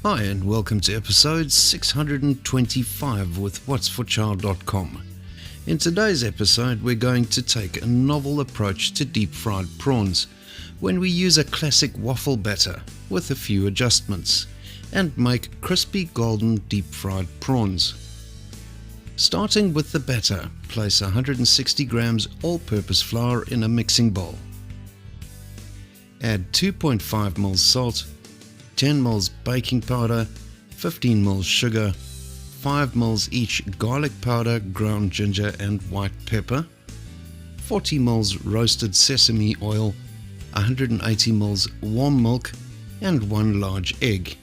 Hi and welcome to episode 625 with whatsforchild.com. In today's episode we're going to take a novel approach to deep fried prawns when we use a classic waffle batter with a few adjustments and make crispy golden deep fried prawns. Starting with the batter, place 160 grams all-purpose flour in a mixing bowl. Add 2.5 ml salt, 10 ml baking powder, 15 ml sugar, 5 ml each garlic powder, ground ginger and white pepper, 40 ml roasted sesame oil, 180 ml warm milk and 1 large egg.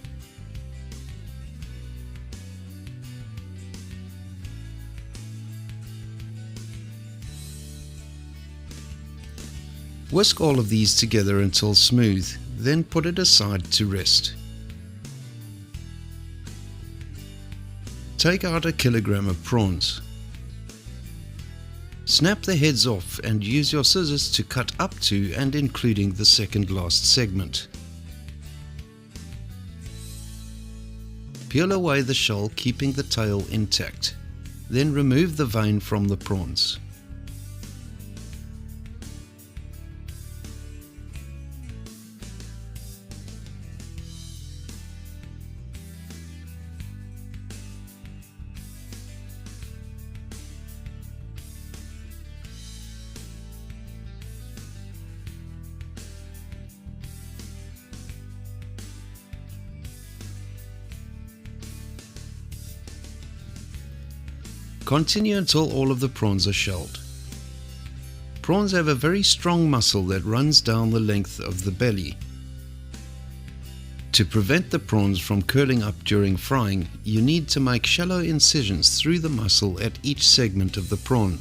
Whisk all of these together until smooth, then put it aside to rest. Take out a kilogram of prawns. Snap the heads off and use your scissors to cut up to and including the second last segment. Peel away the shell, keeping the tail intact. Then remove the vein from the prawns. Continue until all of the prawns are shelled. Prawns have a very strong muscle that runs down the length of the belly. To prevent the prawns from curling up during frying, you need to make shallow incisions through the muscle at each segment of the prawn.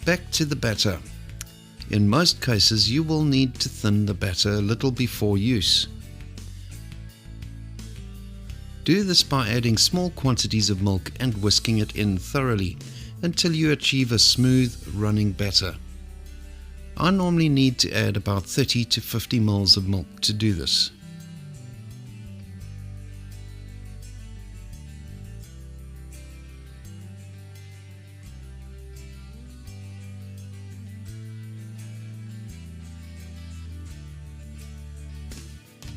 Back to the batter. In most cases you will need to thin the batter a little before use. Do this by adding small quantities of milk and whisking it in thoroughly until you achieve a smooth running batter. I normally need to add about 30 to 50 ml of milk to do this.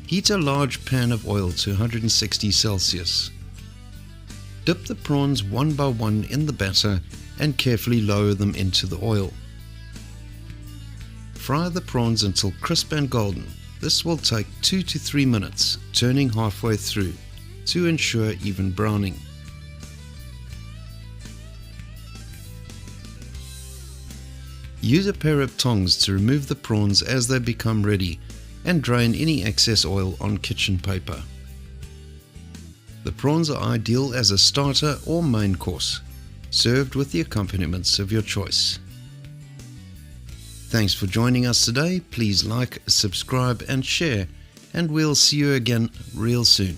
Heat a large pan of oil to 160 Celsius. Dip the prawns one by one in the batter and carefully lower them into the oil. Fry the prawns until crisp and golden. This will take 2 to 3 minutes, turning halfway through to ensure even browning. Use a pair of tongs to remove the prawns as they become ready and drain any excess oil on kitchen paper. The prawns are ideal as a starter or main course, served with the accompaniments of your choice. Thanks for joining us today. Please like, subscribe and share, and we'll see you again real soon.